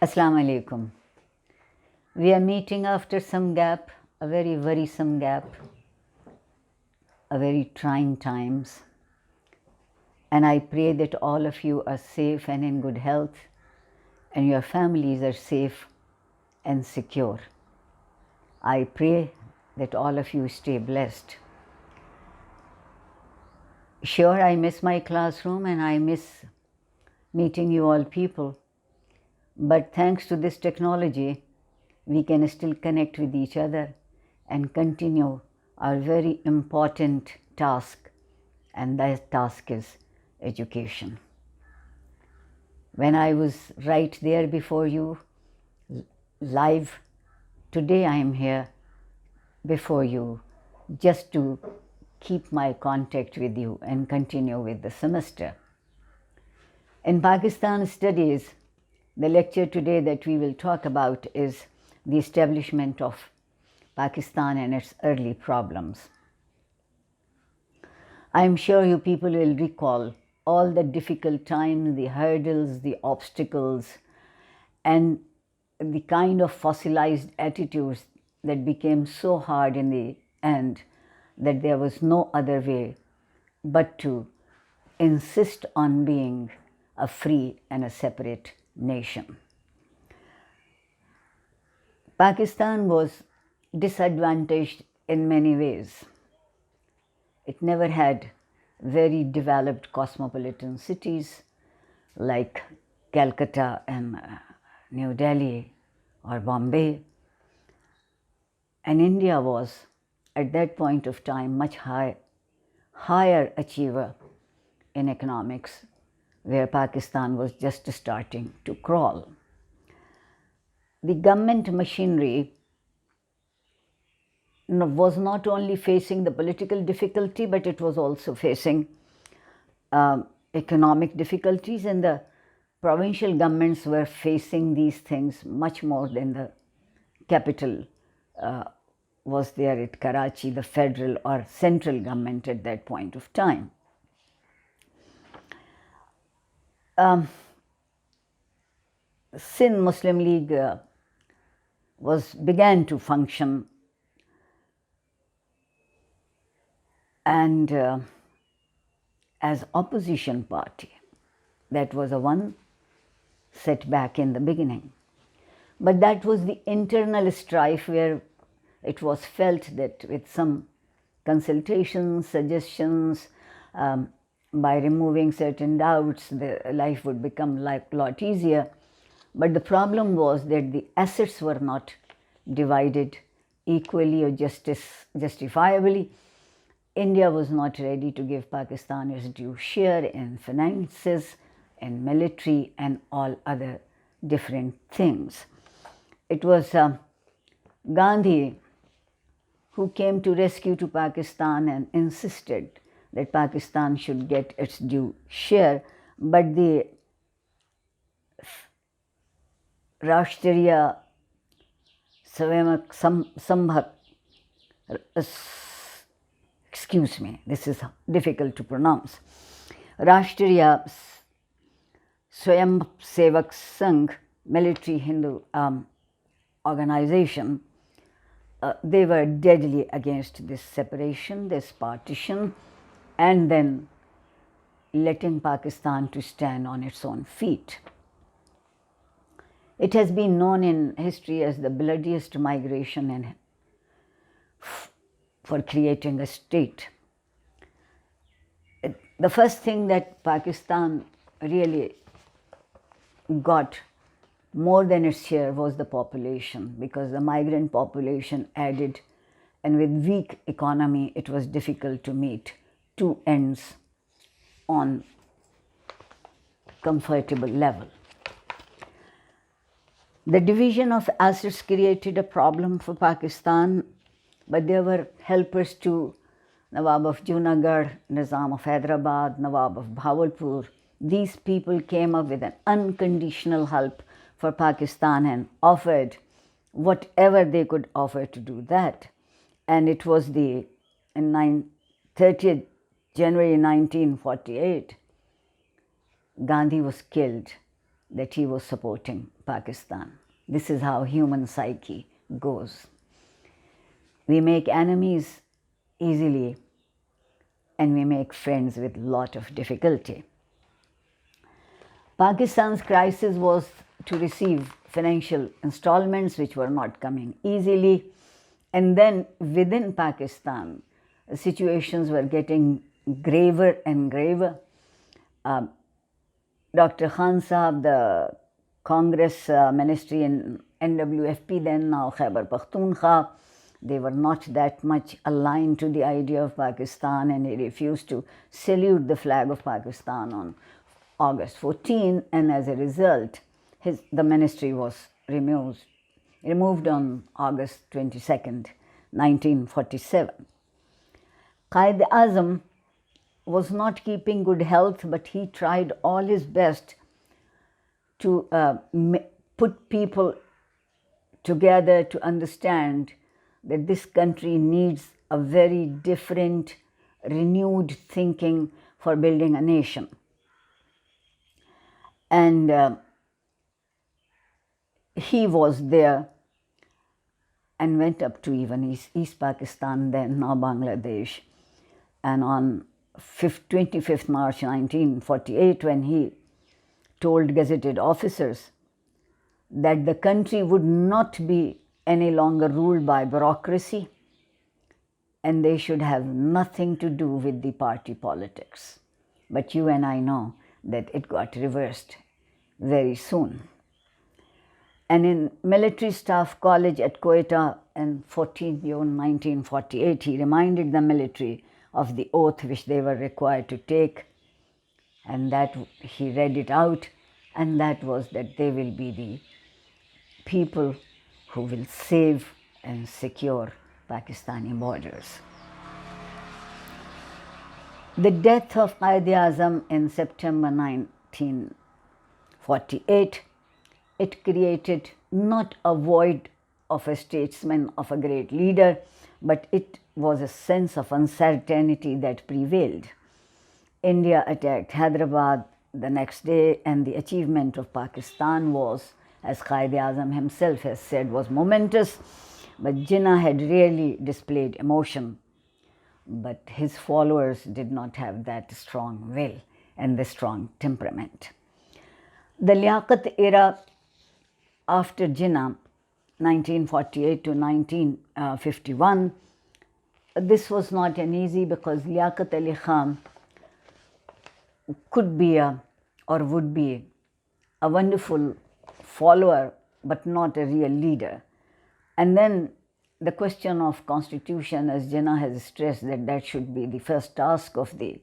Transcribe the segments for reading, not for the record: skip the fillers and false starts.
Assalamu alaikum. We are meeting after some gap, a very worrisome gap, a very trying times. And I pray that all of you are safe and in good health, and your families are safe and secure. I pray that all of you stay blessed. Sure, I miss my classroom and I miss meeting you all people, but thanks to this technology, we can still connect with each other and continue our very important task, and that task is education. When I was right there before you, live, today I am here before you just to keep my contact with you and continue with the semester. In Pakistan Studies, the lecture today that we will talk about is the establishment of Pakistan and its early problems. I am sure you people will recall all the difficult times, the hurdles, the obstacles, and the kind of fossilized attitudes that became so hard in the end that there was no other way but to insist on being a free and a separate nation. Pakistan was disadvantaged in many ways. It never had very developed cosmopolitan cities like Calcutta and New Delhi or Bombay. And India was, at that point of time, much higher achiever in economics, where Pakistan was just starting to crawl. The government machinery was not only facing the political difficulty, but it was also facing economic difficulties, and the provincial governments were facing these things much more than the capital was there at Karachi, the federal or central government at that point of time. Sindh Muslim League began to function, and as opposition party, that was a one setback in the beginning. But that was the internal strife where it was felt that with some consultations, suggestions, by removing certain doubts, the life would become a lot easier. But the problem was that the assets were not divided equally or justifiably. India was not ready to give Pakistan its due share in finances, in military, and all other different things. It was Gandhi who came to rescue to Pakistan and insisted that Pakistan should get its due share, but the Rashtriya Sambhak, excuse me, this is difficult to pronounce, Rashtriya Swayamsevak Sangh, military Hindu organization, they were deadly against this separation, this partition, and then letting Pakistan to stand on its own feet. It has been known in history as the bloodiest migration for creating a state. The first thing that Pakistan really got more than its share was the population, because the migrant population added, and with weak economy it was difficult to meet two ends on comfortable level. The division of assets created a problem for Pakistan, but there were helpers too. Nawab of Junagadh, Nizam of Hyderabad, Nawab of Bhavalpur. These people came up with an unconditional help for Pakistan and offered whatever they could offer to do that. And it was in 30th January 1948, Gandhi was killed that he was supporting Pakistan. This is how human psyche goes. We make enemies easily and we make friends with lot of difficulty. Pakistan's crisis was to receive financial installments which were not coming easily, and then within Pakistan situations were getting graver and graver. Dr. Khan Sahab, the Congress ministry in NWFP, then now Khyber Pakhtunkhwa, they were not that much aligned to the idea of Pakistan, and he refused to salute the flag of Pakistan on August 14, and as a result the ministry was removed on August 22nd, 1947. Quaid-e-Azam was not keeping good health, but he tried all his best to put people together to understand that this country needs a very different, renewed thinking for building a nation. And he was there and went up to even East Pakistan, then now Bangladesh. And on 25th March 1948, when he told gazetted officers that the country would not be any longer ruled by bureaucracy and they should have nothing to do with the party politics. But you and I know that it got reversed very soon. And in Military Staff College at Quetta on 14 June 1948, he reminded the military of the oath which they were required to take, and that he read it out, and that was that they will be the people who will save and secure Pakistani borders. The death of Quaid-e-Azam in September 1948, it created not a void of a statesman, of a great leader, but it was a sense of uncertainty that prevailed. India attacked Hyderabad the next day, and the achievement of Pakistan was, as Quaid-e-Azam himself has said, was momentous, but Jinnah had rarely displayed emotion. But his followers did not have that strong will and the strong temperament. The Liaquat era after Jinnah, 1948 to 1951, this was not an easy, because Liaquat Ali Khan could be or would be a wonderful follower but not a real leader. And then the question of constitution, as Jinnah has stressed that should be the first task of the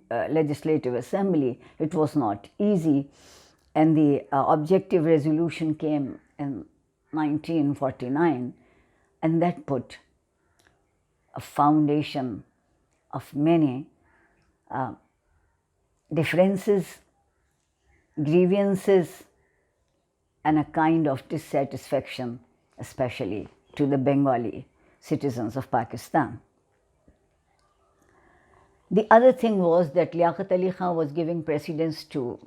legislative assembly, it was not easy, and the objective resolution came in 1949, and that put a foundation of many differences, grievances, and a kind of dissatisfaction, especially to the Bengali citizens of Pakistan. The other thing was that Liaquat Ali Khan was giving precedence to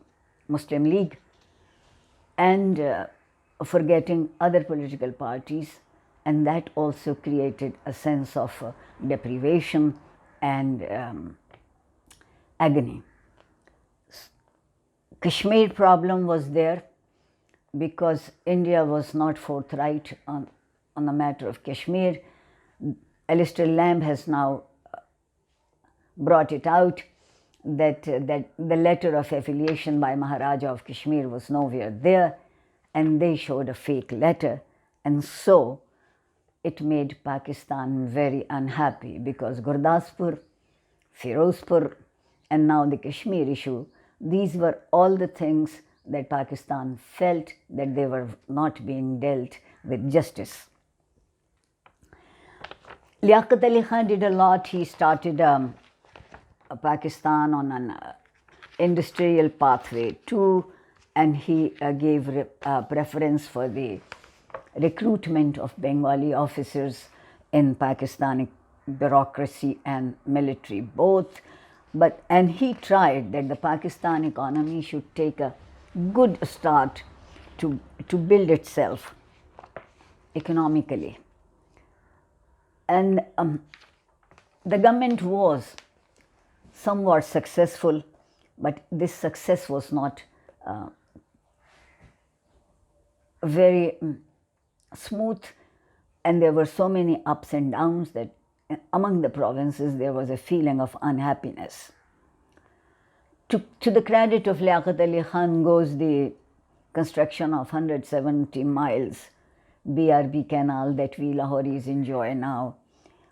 Muslim League and forgetting other political parties, and that also created a sense of deprivation and agony. Kashmir problem was there because India was not forthright on the matter of Kashmir. Alistair Lamb has now brought it out that the letter of affiliation by Maharaja of Kashmir was nowhere there, and they showed a fake letter, and so it made Pakistan very unhappy, because Gurdaspur, Firozpur, and now the Kashmir issue, these were all the things that Pakistan felt that they were not being dealt with justice. Liaquat Ali Khan did a lot. He started Pakistan on an industrial pathway too, and he gave preference for the recruitment of Bengali officers in Pakistani bureaucracy and military both. And he tried that the Pakistan economy should take a good start to build itself economically. And the government was somewhat successful, but this success was not very smooth, and there were so many ups and downs that among the provinces there was a feeling of unhappiness. To the credit of Liaquat Ali Khan goes the construction of 170 miles BRB canal that we Lahoris enjoy now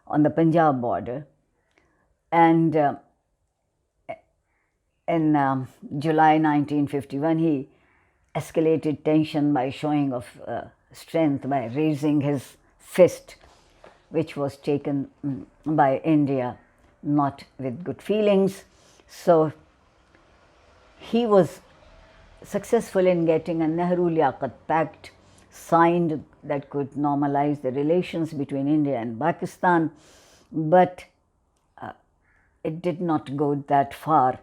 on the Punjab border. And in July 1951, he escalated tension by showing of strength by raising his fist, which was taken by India not with good feelings. So he was successful in getting a Nehru-Liaquat Pact signed that could normalize the relations between India and Pakistan, but it did not go that far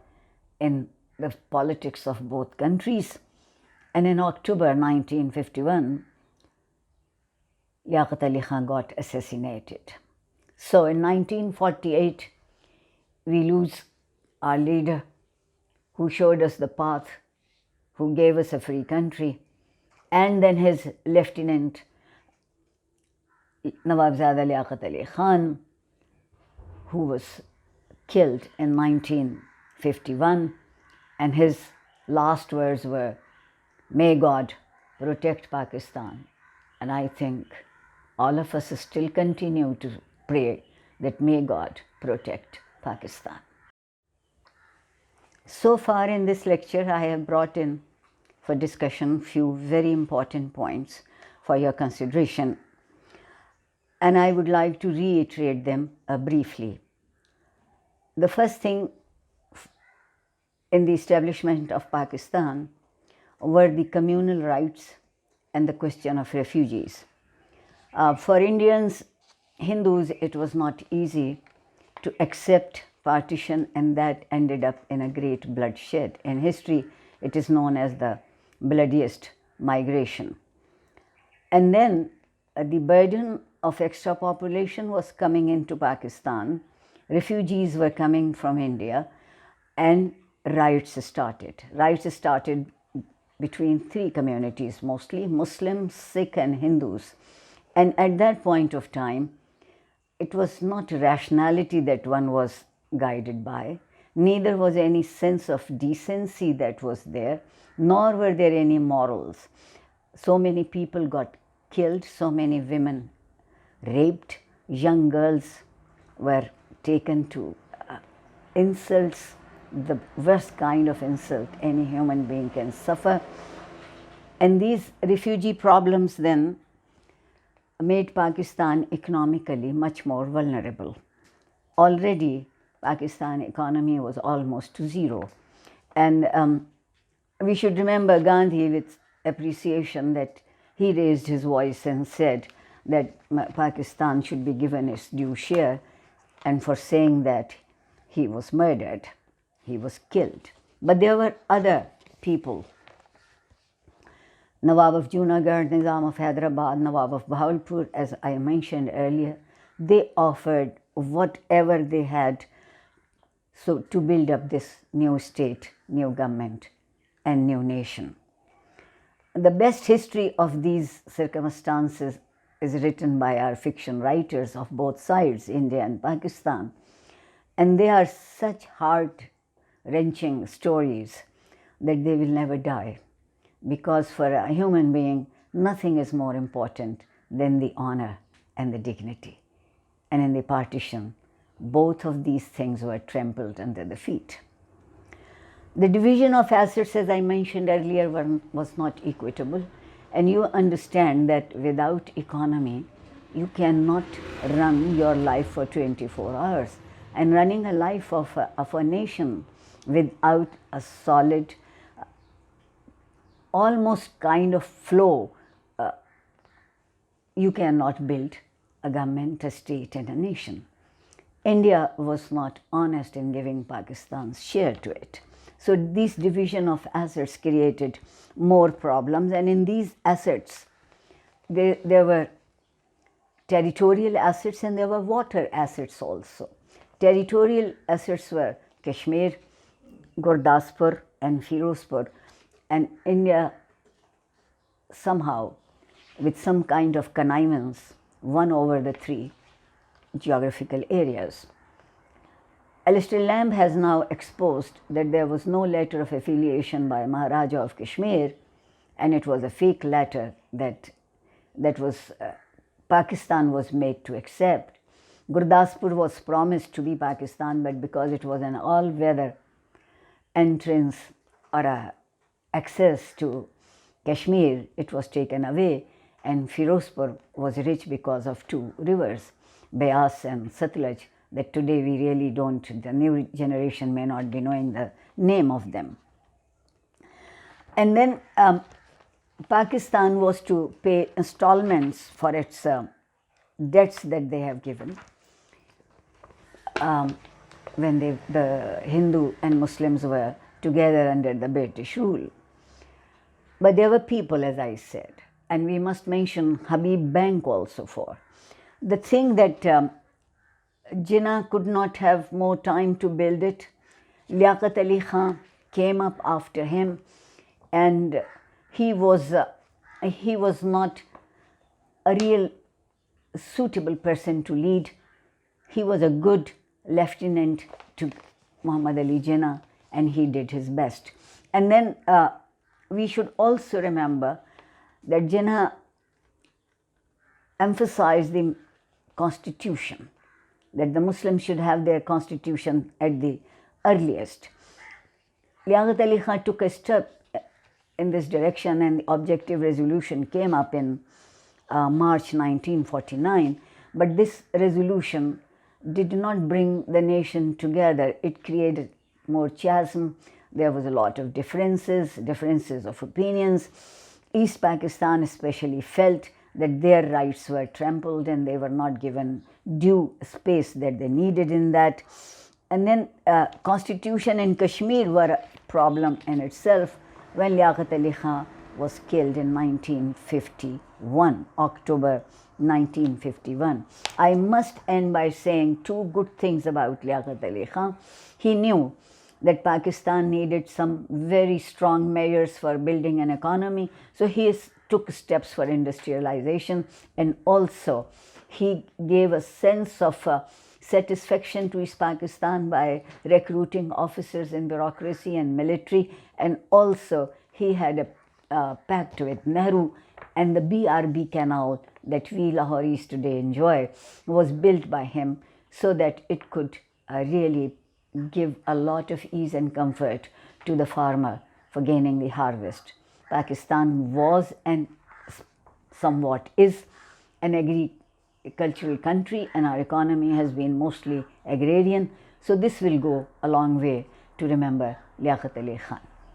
in the politics of both countries. And in October 1951, Liaquat Ali Khan got assassinated. So in 1948, we lose our leader who showed us the path, who gave us a free country, and then his lieutenant, Nawabzada Liaquat Ali Khan, who was killed in 1951, and his last words were, "May God protect Pakistan." And I think all of us still continue to pray that may God protect Pakistan. So far in this lecture, I have brought in for discussion few very important points for your consideration, and I would like to reiterate them briefly. The first thing in the establishment of Pakistan were the communal rights and the question of refugees. For Indians, Hindus, it was not easy to accept partition, and that ended up in a great bloodshed. In history, it is known as the bloodiest migration. And then the burden of extra population was coming into Pakistan. Refugees were coming from India, and riots started. Riots started between three communities, mostly Muslims, Sikh, and Hindus. And at that point of time, it was not rationality that one was guided by, neither was any sense of decency that was there, nor were there any morals. So many people got killed, so many women raped, young girls were taken to insults, the worst kind of insult any human being can suffer. And these refugee problems then made Pakistan economically much more vulnerable. Already, Pakistan economy was almost to zero. And we should remember Gandhi with appreciation that he raised his voice and said that Pakistan should be given its due share, and for saying that he was murdered, he was killed. But there were other people. Nawab of Junagadh, Nizam of Hyderabad, Nawab of Bahawalpur, as I mentioned earlier, they offered whatever they had so to build up this new state, new government, and new nation. The best history of these circumstances is written by our fiction writers of both sides, India and Pakistan. And they are such heart-wrenching stories that they will never die. Because for a human being, nothing is more important than the honor and the dignity. And in the partition, both of these things were trampled under the feet. The division of assets, as I mentioned earlier, was not equitable. And you understand that without economy, you cannot run your life for 24 hours. And running a life of a nation without a solid, almost kind of flow, you cannot build a government, a state, and a nation. India was not honest in giving Pakistan's share to it. So this division of assets created more problems, and in these assets there were territorial assets and there were water assets also. Territorial assets were Kashmir, Gurdaspur and Firozpur, and India somehow, with some kind of connivance, won over the three geographical areas. Alistair Lamb has now exposed that there was no letter of affiliation by Maharaja of Kashmir, and it was a fake letter that was Pakistan was made to accept. Gurdaspur was promised to be Pakistan, but because it was an all-weather entrance or access to Kashmir, it was taken away, and Firozpur was rich because of two rivers, Beas and Satluj, that today we really don't, the new generation may not be knowing the name of them. And then Pakistan was to pay installments for its debts that they have given when the Hindu and Muslims were together under the British rule. But there were people, as I said, and we must mention Habib Bank also for the thing that Jinnah could not have more time to build it. Liaquat Ali Khan came up after him, and he was not a real suitable person to lead. He was a good lieutenant to Muhammad Ali Jinnah, and he did his best. And then we should also remember that Jinnah emphasized the constitution, that the Muslims should have their constitution at the earliest. Liaquat Ali Khan took a step in this direction, and the objective resolution came up in March 1949, but this resolution did not bring the nation together. It created more chasm. There was a lot of differences of opinions. East Pakistan especially felt that their rights were trampled and they were not given due space that they needed in that. And then constitution in Kashmir were a problem in itself when Liaquat Ali Khan was killed in 1951, October 1951. I must end by saying two good things about Liaquat Ali Khan. He knew that Pakistan needed some very strong measures for building an economy, so he took steps for industrialization, and also he gave a sense of satisfaction to East Pakistan by recruiting officers in bureaucracy and military, and also he had a pact with Nehru, and the BRB canal that we Lahoris today enjoy was built by him so that it could really give a lot of ease and comfort to the farmer for gaining the harvest. Pakistan was and somewhat is an agricultural country, and our economy has been mostly agrarian. So this will go a long way to remember Liaquat Ali Khan.